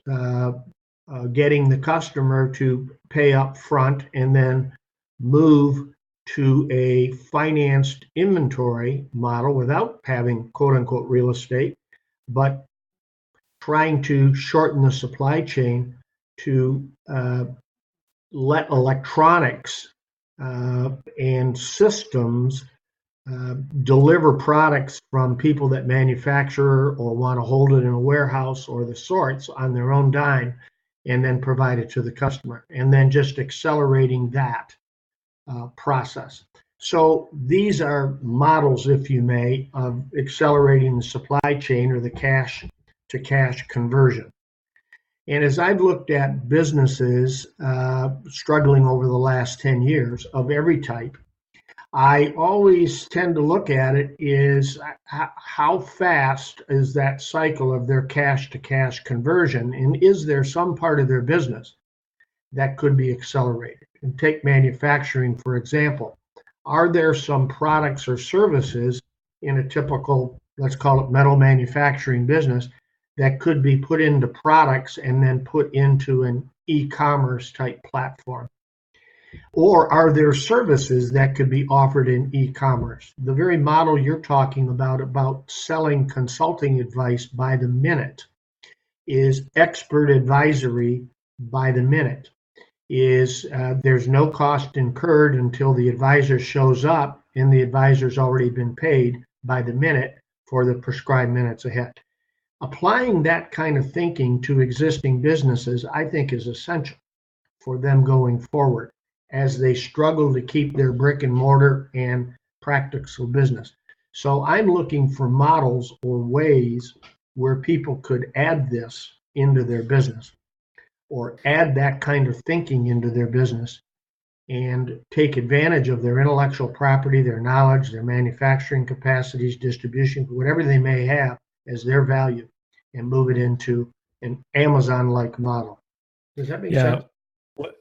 getting the customer to pay up front and then move to a financed inventory model without having quote unquote real estate, but trying to shorten the supply chain to let electronics and systems deliver products from people that manufacture or want to hold it in a warehouse or the sorts on their own dime, and then provide it to the customer, and then just accelerating that process. So these are models, if you may, of accelerating the supply chain or the cash to cash conversion. And as I've looked at businesses struggling over the last 10 years of every type, I always tend to look at it is how fast is that cycle of their cash to cash conversion, and is there some part of their business that could be accelerated? And take manufacturing, for example. Are there some products or services in a typical, let's call it metal manufacturing business, that could be put into products and then put into an e-commerce type platform? Or are there services that could be offered in e-commerce? The very model you're talking about selling consulting advice by the minute, is expert advisory by the minute. There's no cost incurred until the advisor shows up and the advisor's already been paid by the minute for the prescribed minutes ahead. Applying that kind of thinking to existing businesses, I think, is essential for them going forward as they struggle to keep their brick and mortar and practical business. So I'm looking for models or ways where people could add this into their business or add that kind of thinking into their business and take advantage of their intellectual property, their knowledge, their manufacturing capacities, distribution, whatever they may have as their value, and move it into an Amazon-like model. Does that make sense?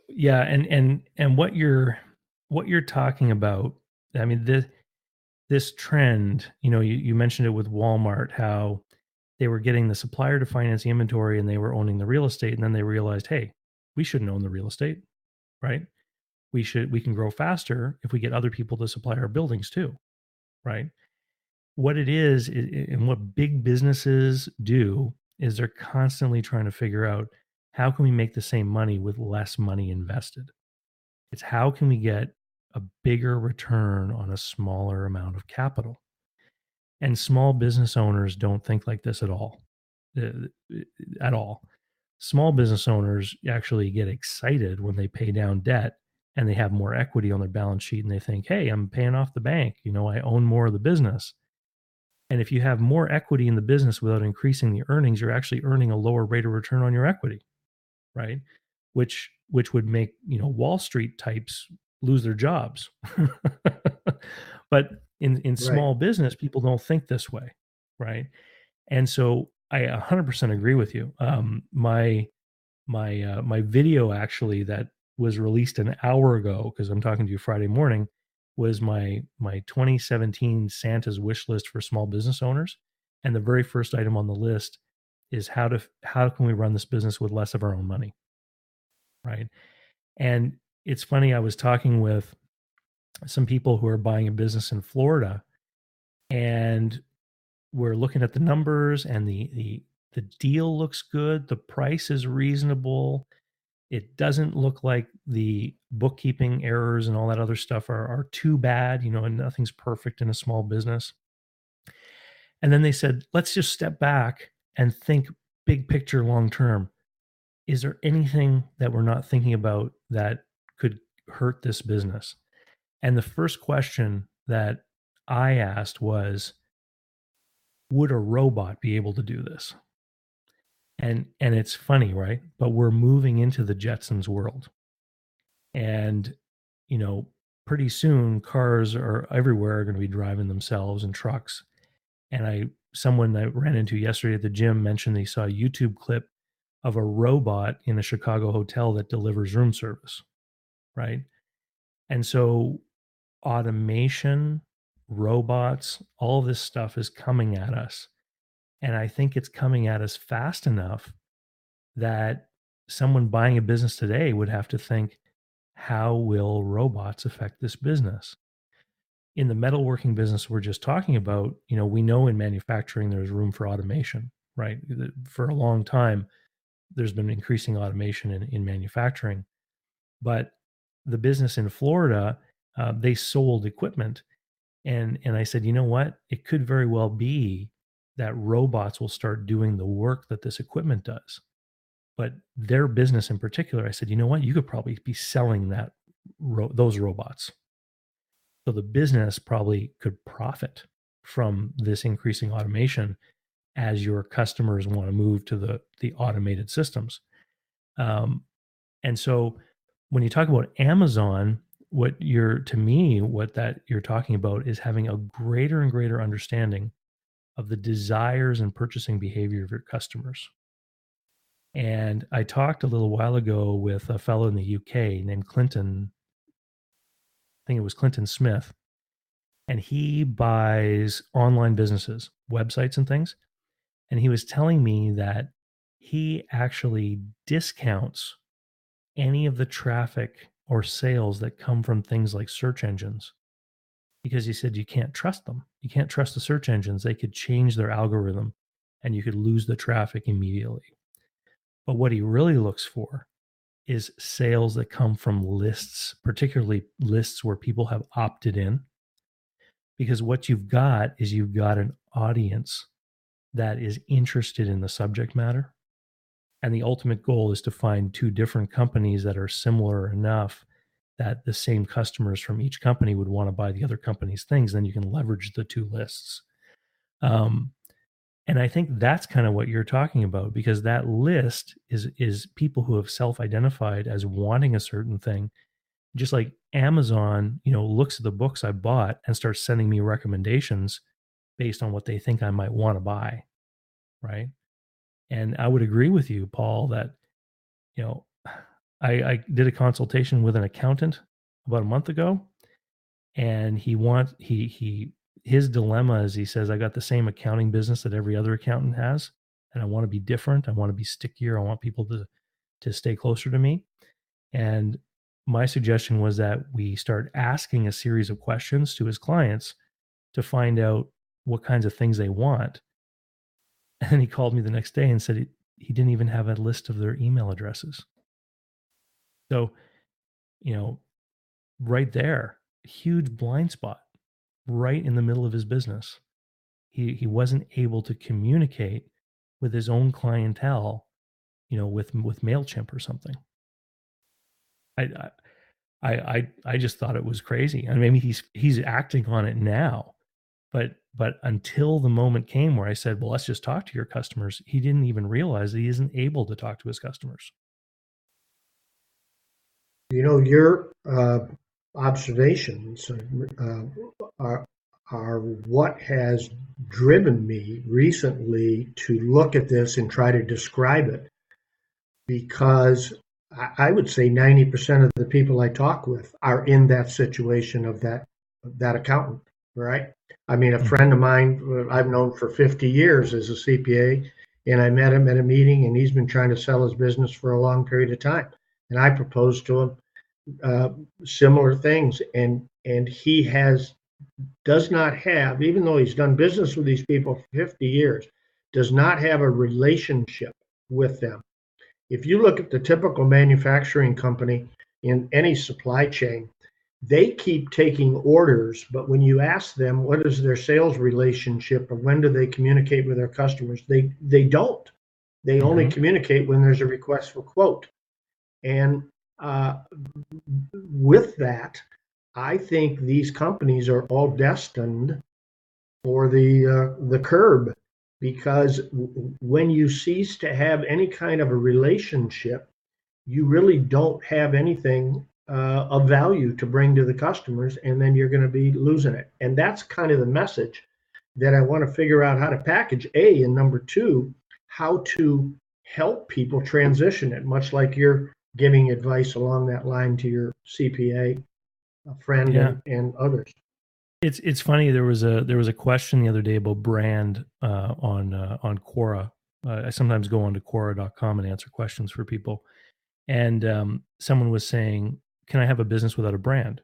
Yeah, and what you're talking about, I mean, this trend, you mentioned it with Walmart, how they were getting the supplier to finance the inventory and they were owning the real estate, and then they realized, hey, we shouldn't own the real estate, right? We can grow faster if we get other people to supply our buildings too, right? What it is, and what big businesses do, is they're constantly trying to figure out, how can we make the same money with less money invested? It's how can we get a bigger return on a smaller amount of capital? And small business owners don't think like this at all. Uh, At all. Small business owners actually get excited when they pay down debt and they have more equity on their balance sheet, and they think, hey, I'm paying off the bank. I own more of the business. And if you have more equity in the business without increasing the earnings, you're actually earning a lower rate of return on your equity, right? Which would make, Wall Street types lose their jobs. But in Right. small business, people don't think this way, right? And so I 100% agree with you. My video, actually, that was released an hour ago, because I'm talking to you Friday morning, was my 2017 Santa's wish list for small business owners, and the very first item on the list is how can we run this business with less of our own money, right? And it's funny, I was talking with some people who are buying a business in Florida, and we're looking at the numbers, and the deal looks good, the price is reasonable. It doesn't look like the bookkeeping errors and all that other stuff are too bad, and nothing's perfect in a small business. And then they said, let's just step back and think big picture, long term. Is there anything that we're not thinking about that could hurt this business? And the first question that I asked was, would a robot be able to do this? And it's funny, right? But we're moving into the Jetsons world. And, you know, pretty soon cars are everywhere are going to be driving themselves, and trucks. And someone that I ran into yesterday at the gym mentioned they saw a YouTube clip of a robot in a Chicago hotel that delivers room service, right? And so automation, robots, all of this stuff is coming at us. And I think it's coming at us fast enough that someone buying a business today would have to think, how will robots affect this business? In the metalworking business we're just talking about, we know in manufacturing there's room for automation, right? For a long time, there's been increasing automation in manufacturing. But the business in Florida, they sold equipment. And I said, you know what? It could very well be that robots will start doing the work that this equipment does. But their business in particular, I said, you know what? You could probably be selling those robots. So the business probably could profit from this increasing automation as your customers want to move to the automated systems. And so when you talk about Amazon, what you're talking about is having a greater and greater understanding of the desires and purchasing behavior of your customers. And I talked a little while ago with a fellow in the UK named Clinton. I think it was Clinton Smith. And he buys online businesses, websites and things. And he was telling me that he actually discounts any of the traffic or sales that come from things like search engines, because he said you can't trust them. You can't trust the search engines. They could change their algorithm and you could lose the traffic immediately. But what he really looks for is sales that come from lists, particularly lists where people have opted in, because what you've got is you've got an audience that is interested in the subject matter. And the ultimate goal is to find two different companies that are similar enough that the same customers from each company would want to buy the other company's things. Then you can leverage the two lists. And I think that's kind of what you're talking about, because that list is people who have self-identified as wanting a certain thing. Just like Amazon, looks at the books I bought and starts sending me recommendations based on what they think I might want to buy, right? And I would agree with you, Paul, that you know, I did a consultation with an accountant about a month ago, and his dilemma is, he says, I got the same accounting business that every other accountant has, and I want to be different. I want to be stickier. I want people to stay closer to me. And my suggestion was that we start asking a series of questions to his clients to find out what kinds of things they want. And he called me the next day and said he didn't even have a list of their email addresses. So, right there, huge blind spot right in the middle of his business. He wasn't able to communicate with his own clientele, with MailChimp or something. I just thought it was crazy. And maybe he's acting on it now, but until the moment came where I said, well, let's just talk to your customers, he didn't even realize that he isn't able to talk to his customers. Your observations are what has driven me recently to look at this and try to describe it, because I would say 90% of the people I talk with are in that situation of that accountant, right? I mean, a friend of mine I've known for 50 years is a CPA, and I met him at a meeting, and he's been trying to sell his business for a long period of time. And I proposed to him similar things, and he does not have, even though he's done business with these people for 50 years, does not have a relationship with them. If you look at the typical manufacturing company in any supply chain, they keep taking orders, but when you ask them what is their sales relationship or when do they communicate with their customers, they don't. They only communicate when there's a request for quote. And with that, I think these companies are all destined for the curb, because when you cease to have any kind of a relationship, you really don't have anything of value to bring to the customers, and then you're going to be losing it. And that's kind of the message that I want to figure out how to package, A, and number two, how to help people transition it, much like you're giving advice along that line to your CPA friend and others. It's funny. There was a question the other day about brand on Quora. I sometimes go onto Quora.com and answer questions for people. And someone was saying, can I have a business without a brand?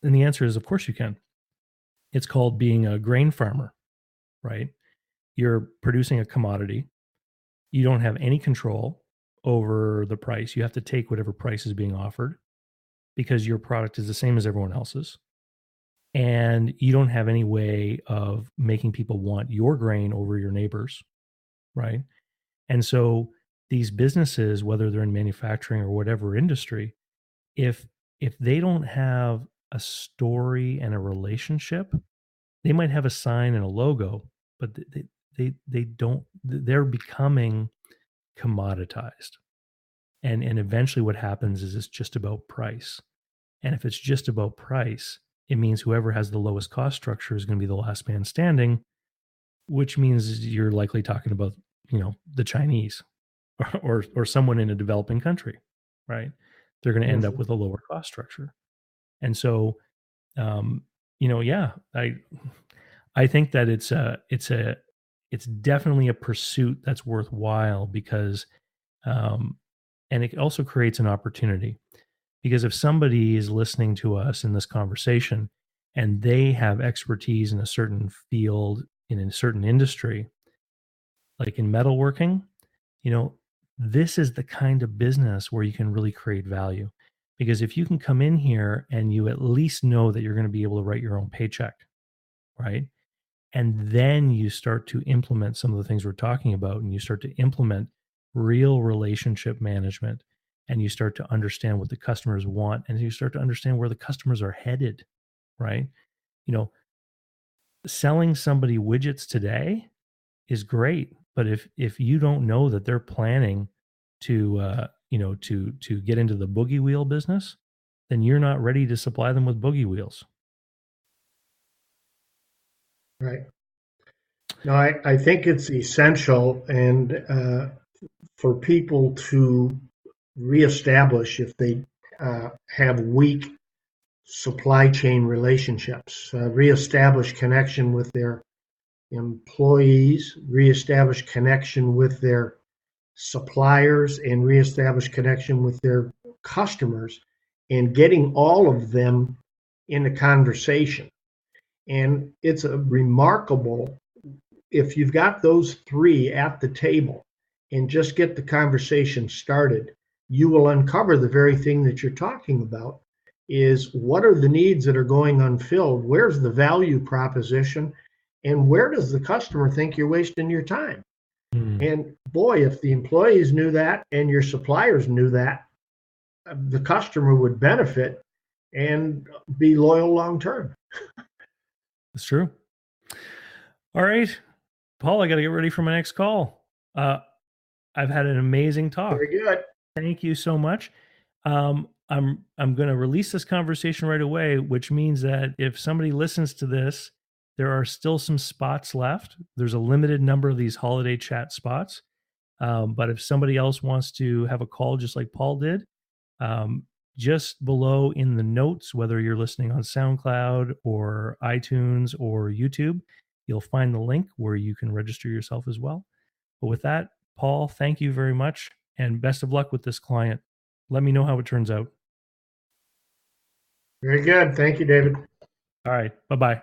And the answer is, of course you can. It's called being a grain farmer, right? You're producing a commodity. You don't have any control over the price. You have to take whatever price is being offered because your product is the same as everyone else's. And you don't have any way of making people want your grain over your neighbors, right? And so these businesses, whether they're in manufacturing or whatever industry, if they don't have a story and a relationship, they might have a sign and a logo, but they don't. They're becoming commoditized, and eventually what happens is it's just about price. And if it's just about price, it means whoever has the lowest cost structure is going to be the last man standing, which means you're likely talking about the Chinese or someone in a developing country, right? They're going to end up with a lower cost structure. And so, I think that it's definitely a pursuit that's worthwhile because, and it also creates an opportunity, because if somebody is listening to us in this conversation and they have expertise in a certain field, in a certain industry, like in metalworking, this is the kind of business where you can really create value, Because if you can come in here and you at least know that you're going to be able to write your own paycheck, right? And then you start to implement some of the things we're talking about, and you start to implement real relationship management, and you start to understand what the customers want, and you start to understand where the customers are headed, right? You know, selling somebody widgets today is great, but if you don't know that they're planning to to get into the boogie wheel business, then you're not ready to supply them with boogie wheels. Right. No, I think it's essential, and for people to reestablish if they have weak supply chain relationships, reestablish connection with their employees, reestablish connection with their suppliers, and reestablish connection with their customers, and getting all of them in a conversation. And it's a remarkable, if you've got those three at the table and just get the conversation started, you will uncover the very thing that you're talking about. Is what are the needs that are going unfilled? Where's the value proposition? And where does the customer think you're wasting your time? And boy, if the employees knew that and your suppliers knew that, the customer would benefit and be loyal long term. That's true. All right, Paul, I got to get ready for my next call. I've had an amazing talk. Very good. Thank you so much. I'm going to release this conversation right away, which means that if somebody listens to this, there are still some spots left. There's a limited number of these holiday chat spots. But if somebody else wants to have a call just like Paul did, just below in the notes, whether you're listening on SoundCloud or iTunes or YouTube, you'll find the link where you can register yourself as well. But with that, Paul, thank you very much, and best of luck with this client. Let me know how it turns out. Very good. Thank you, David. All right. Bye-bye.